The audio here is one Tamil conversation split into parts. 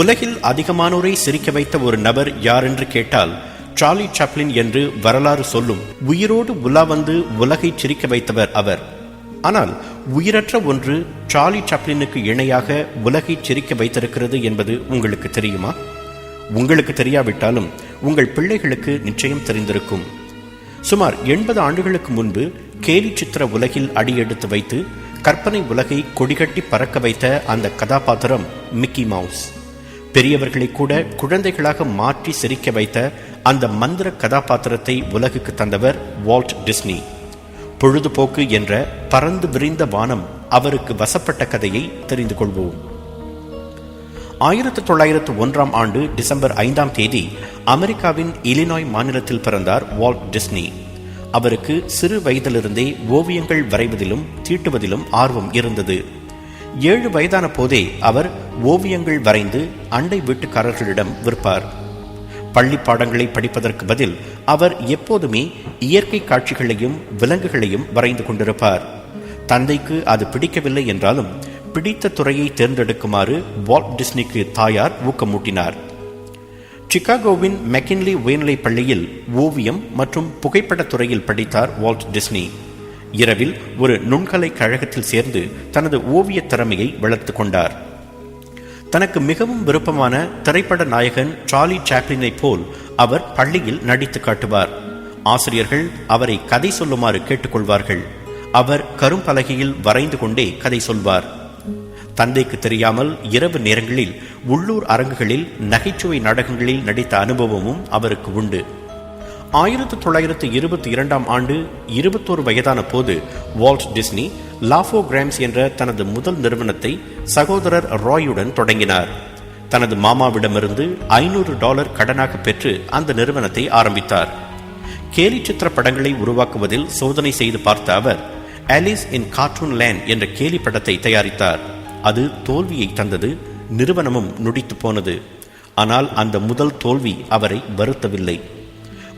உலகில் அதிகமானோரை சிரிக்க வைத்த ஒரு நபர் யார் என்று கேட்டால் சார்லி சாப்ளின் என்று வரலாறு சொல்லும். உயிரோடு உலா வந்து உலகை சிரிக்க வைத்தவர் அவர். ஆனால் உயிரற்ற ஒன்று சார்லி சாப்ளினுக்கு இணையாக உலகை சிரிக்க வைத்திருக்கிறது என்பது உங்களுக்கு தெரியுமா? உங்களுக்கு தெரியாவிட்டாலும் உங்கள் பிள்ளைகளுக்கு நிச்சயம் தெரிந்திருக்கும். சுமார் 80 ஆண்டுகளுக்கு முன்பு கேலி சித்திர உலகில் அடியெடுத்து வைத்து கற்பனை உலகை கொடிகட்டி பறக்க வைத்த அந்த கதாபாத்திரம் மிக்கி மவுஸ். பெரியவர்களை கூட குழந்தைகளாக மாற்றி சிரிக்க வைத்த அந்த மந்திர கதாபாத்திரத்தை உலகுக்கு தந்தவர் வால்ட் டிஸ்னி. பொழுதுபோக்கு என்ற பறந்து விரிந்த வானம் அவருக்கு வசப்பட்ட கதையை தெரிந்து கொள்வோம். 1901 ஆண்டு டிசம்பர் 5ஆம் தேதி அமெரிக்காவின் இலினாய் மாநிலத்தில் பிறந்தார் வால்ட் டிஸ்னி. அவருக்கு சிறு வயதிலிருந்தே ஓவியங்கள் வரைவதிலும் தீட்டுவதிலும் ஆர்வம் இருந்தது. 7 வயதான போதே அவர் ஓவியங்கள் வரைந்து அண்டை வீட்டுக்காரர்களிடம் விற்பார். பள்ளி பாடங்களை படிப்பதற்கு பதில் அவர் எப்போதுமே இயற்கை காட்சிகளையும் விலங்குகளையும் வரைந்து கொண்டிருப்பார். தந்தைக்கு அது பிடிக்கவில்லை என்றாலும் பிடித்த துறையை தேர்ந்தெடுக்குமாறு வால்ட் டிஸ்னிக்கு தாயார் ஊக்கமூட்டினார். சிகாகோவின் மெக்கின்லி உயர்நிலைப் பள்ளியில் ஓவியம் மற்றும் புகைப்படத் துறையில் படித்தார் வால்ட் டிஸ்னி. இரவில் ஒரு நுண்கலை கழகத்தில் சேர்ந்து தனது ஓவிய திறமையை வளர்த்து கொண்டார். தனக்கு மிகவும் விருப்பமான திரைப்பட நாயகன் சார்லி சாப்ளினை போல் அவர் பள்ளியில் நடித்து காட்டுவார். ஆசிரியர்கள் அவரை கதை சொல்லுமாறு கேட்டுக்கொள்வார்கள். அவர் கரும்பலகையில் வரைந்து கொண்டே கதை சொல்வார். தந்தைக்கு தெரியாமல் இரவு நேரங்களில் உள்ளூர் அரங்குகளில் நகைச்சுவை நாடகங்களில் நடித்த அனுபவமும் அவருக்கு உண்டு. 1922 ஆண்டு 21 வயதான போது வால்ட் டிஸ்னி லாஃபோகிராம்ஸ் என்ற தனது முதல் நிறுவனத்தை சகோதரர் ராயுடன் தொடங்கினார். தனது மாமாவிடமிருந்து $500 கடனாக பெற்று அந்த நிறுவனத்தை ஆரம்பித்தார். கேலி சித்திர படங்களை உருவாக்குவதில் சோதனை செய்து பார்த்த அவர் ஆலிஸ் இன் கார்ட்டூன் லேண்ட் என்ற கேலி படத்தை தயாரித்தார். அது தோல்வியை தந்தது. நிறுவனமும் நொடித்து போனது. ஆனால் அந்த முதல் தோல்வி அவரை வருத்தவில்லை.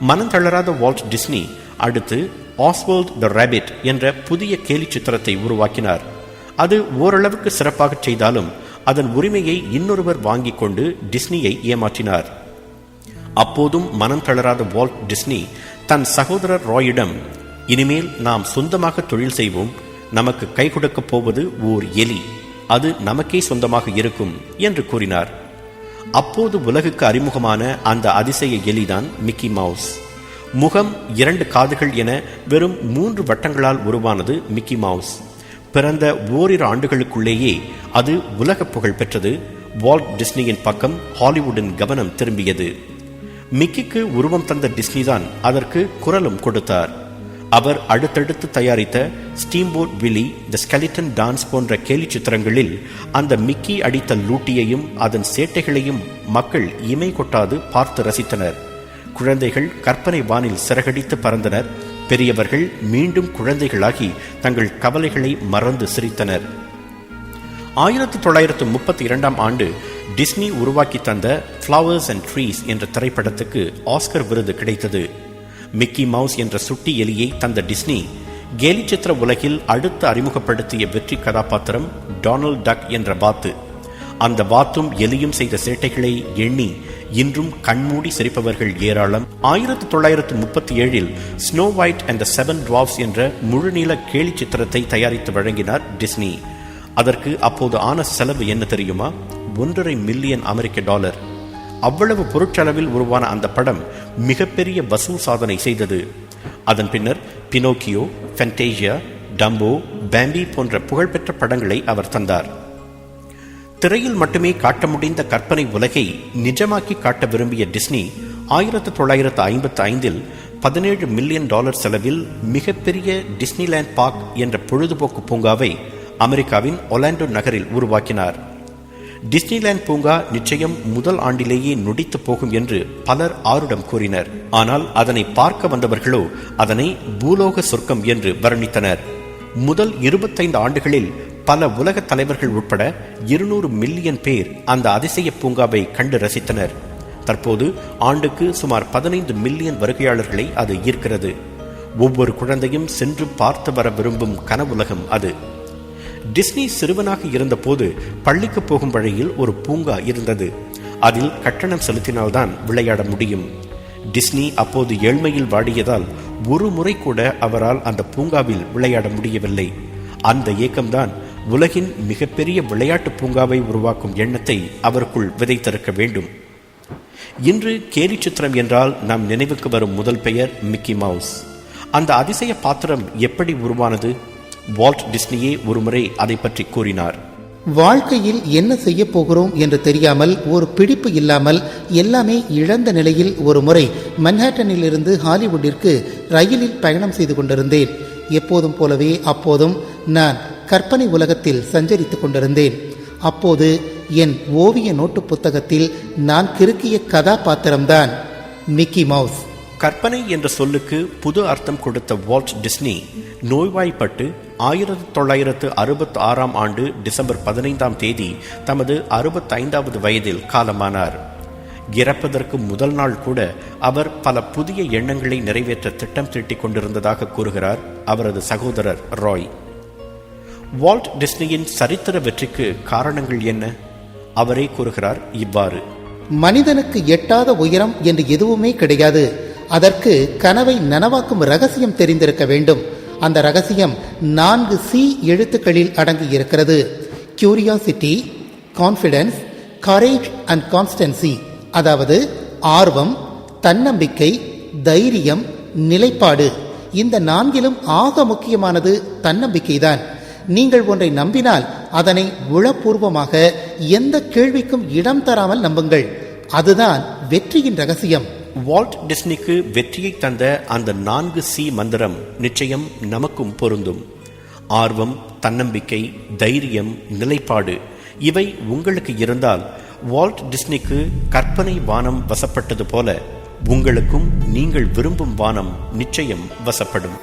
மனம் தளராத வால்ட் டிஸ்னி அடுத்து ஆஸ்வால்ட் த ராபிட் என்ற புதிய கேலி சித்திரத்தை உருவாக்கினார். அது ஓரளவுக்கு சிறப்பாக செய்தாலும் அதன் உரிமையை இன்னொருவர் வாங்கிக் கொண்டு டிஸ்னியை ஏமாற்றினார். அப்போதும் மனம் தளராத வால்ட் டிஸ்னி தன் சகோதரர் ராயிடம், இனிமேல் நாம் சொந்தமாக தொழில் செய்வோம், நமக்கு கை கொடுக்கப் போவது ஓர் எலி, அது நமக்கே சொந்தமாக இருக்கும் என்று கூறினார். அப்போது உலகுக்கு அறிமுகமான அந்த அதிசய எலிதான் மிக்கி மவுஸ். முகம், 2 காதுகள் என வெறும் 3 வட்டங்களால் உருவானது மிக்கி மவுஸ். பிறந்த ஓரிரு ஆண்டுகளுக்குள்ளேயே அது உலக புகழ் பெற்றது. வால்ட் டிஸ்னியின் பக்கம் ஹாலிவுட்டின் கவனம் திரும்பியது. மிக்கிக்கு உருவம் தந்த டிஸ்னி தான் அதற்கு குரலும் கொடுத்தார். அவர் அடுத்தடுத்து தயாரித்த ஸ்டீம்போட் வில்லி, த ஸ்கெலிட்டன் டான்ஸ் போன்ற கேலி சித்திரங்களில் அந்த மிக்கி அடித்த லூட்டியையும் அதன் சேட்டைகளையும் மக்கள் இமை கொட்டாது பார்த்து ரசித்தனர். குழந்தைகள் கற்பனை வானில் சிறகடித்து பறந்தனர். பெரியவர்கள் மீண்டும் குழந்தைகளாகி தங்கள் கவலைகளை மறந்து சிரித்தனர். 1932 ஆண்டு டிஸ்னி உருவாக்கி தந்த ஃப்ளவர்ஸ் அண்ட் ட்ரீஸ் என்ற திரைப்படத்துக்கு ஆஸ்கர் விருது கிடைத்தது. மிக்கி மவுஸ் என்ற சுட்டி எலியை தந்த டிஸ்னி கேலி சித்திர உலகில் அடுத்து அறிமுகப்படுத்திய வெற்றி கதாபாத்திரம் டொனால்ட் டக் என்ற வாத்து. அந்த வாத்தும் எலியும் செய்த சேட்டைகளை எண்ணி இன்றும் கண்மூடி சிரிப்பவர்கள் ஏராளம். 1937 ஸ்னோ ஒயிட் அண்ட் த 7 டுவார்ஃப்ஸ் என்ற முழுநீள கேலி சித்திரத்தை தயாரித்து வழங்கினார் டிஸ்னி. அதற்கு அப்போது ஆன செலவு என்ன தெரியுமா? $1.5 மில்லியன். அவ்வளவு பொருட்செலவில் உருவான அந்த படம் மிகப்பெரிய வசூல் சாதனை செய்தது. அதன் பின்னர் பினோக்கியோ, ஃபென்டேசியா, டம்போ, பாம்பி போன்ற புகழ்பெற்ற படங்களை அவர் தந்தார். திரையில் மட்டுமே காட்ட முடிந்த கற்பனை உலகை நிஜமாக்கி காட்ட விரும்பிய டிஸ்னி 1955 $17 மில்லியன் செலவில் மிகப்பெரிய டிஸ்னிலேண்ட் பார்க் என்ற பொழுதுபோக்கு பூங்காவை அமெரிக்காவின் ஒலாண்டோ நகரில் உருவாக்கினார். டிஸ்னிலேண்ட் பூங்கா நிச்சயம் முதல் ஆண்டிலேயே நொடித்து போகும் என்று பலர் ஆருடம் கூறினர். ஆனால் அதனை பார்க்க வந்தவர்களோ அதனை பூலோக சொர்க்கம் என்று வர்ணித்தனர். முதல் 25 ஆண்டுகளில் பல உலக தலைவர்கள் உட்பட 200 மில்லியன் பேர் அந்த அதிசய பூங்காவை கண்டு ரசித்தனர். தற்போது ஆண்டுக்கு சுமார் 15 மில்லியன் வருகையாளர்களை அது ஈர்க்கிறது. ஒவ்வொரு குழந்தையும் சென்று பார்த்து வர விரும்பும் கனவுலகம் அது. டிஸ்னி சிறுவனாக இருந்தபோது பள்ளிக்கு போகும் வழியில் ஒரு பூங்கா இருந்தது. அதில் கட்டணம் செலுத்தினால்தான் விளையாட முடியும். டிஸ்னி அப்போது ஏழ்மையில் வாடியதால் ஒரு முறை கூட அவரால் அந்த பூங்காவில் விளையாட முடியவில்லை. அந்த ஏக்கம்தான் உலகின் மிகப்பெரிய விளையாட்டு பூங்காவை உருவாக்கும் எண்ணத்தை அவருக்குள் விதைத்திருக்க வேண்டும். இன்று கேலி சித்திரம் என்றால் நம் நினைவுக்கு வரும் முதல் பெயர் மிக்கி மவுஸ். அந்த அதிசய பாத்திரம் எப்படி உருவானது? வால்ட் டிஸ்னியே ஒருமுறை அதை பற்றி கூறினார். வாழ்க்கையில் என்ன செய்ய போகிறோம் என்று தெரியாமல், ஒரு பிடிப்பு இல்லாமல், எல்லாமே இழந்த நிலையில் ஒரு முறை மன்ஹாட்டனில் இருந்து ஹாலிவுட்டிற்கு ரயிலில் பயணம் செய்து கொண்டிருந்தேன். எப்போதும் போலவே அப்போதும் நான் கற்பனை உலகத்தில் சஞ்சரித்துக் கொண்டிருந்தேன். அப்போது என் ஓவிய நோட்டு புத்தகத்தில் நான் கிறுக்கிய கதாபாத்திரம்தான் மிக்கி மவுஸ். கற்பனை என்ற சொல்லுக்கு புது அர்த்தம் கொடுத்த வால்ட் டிஸ்னி நோய்வாய்ப்பட்டு 1966 ஆண்டு டிசம்பர் 15 தமது 65வது வயதில் காலமானார். இறப்பதற்கு முதல் நாள் கூட அவர் பல புதிய எண்ணங்களை நிறைவேற்ற திட்டம் தீட்டிக் கொண்டிருந்ததாக கூறுகிறார் அவரது சகோதரர் ராய். வால்ட் டிஸ்னியின் சரித்திர வெற்றிக்கு காரணங்கள் என்ன? அவரே கூறுகிறார் இவ்வாறு: மனிதனுக்கு எட்டாத உயரம் என்று எதுவுமே கிடையாது. அதற்கு கனவை நனவாக்கும் ரகசியம் தெரிந்திருக்க வேண்டும். அந்த ரகசியம் 4 C எழுத்துக்களில் அடங்கி இருக்கிறது. Curiosity, confidence, courage and constancy. அதாவது ஆர்வம், தன்னம்பிக்கை, தைரியம், நிலைப்பாடு. இந்த 4லும் ஆக முக்கியமானது தன்னம்பிக்கைதான். நீங்கள் ஒன்றை நம்பினால் அதனை உளப்பூர்வமாக எந்த கேள்விக்கும் இடம் தராமல் நம்புங்கள். அதுதான் வெற்றியின் ரகசியம். வால்ட் டிஸ்னிக்கு வெற்றியை தந்த அந்த 4 C மந்திரம் நிச்சயம் நமக்கும் பொருந்தும். ஆர்வம், தன்னம்பிக்கை, தைரியம், நிலைப்பாடு இவை உங்களுக்கு இருந்தால் வால்ட் டிஸ்னிக்கு கற்பனை வானம் வசப்பட்டது போல உங்களுக்கும் நீங்கள் விரும்பும் வானம் நிச்சயம் வசப்படும்.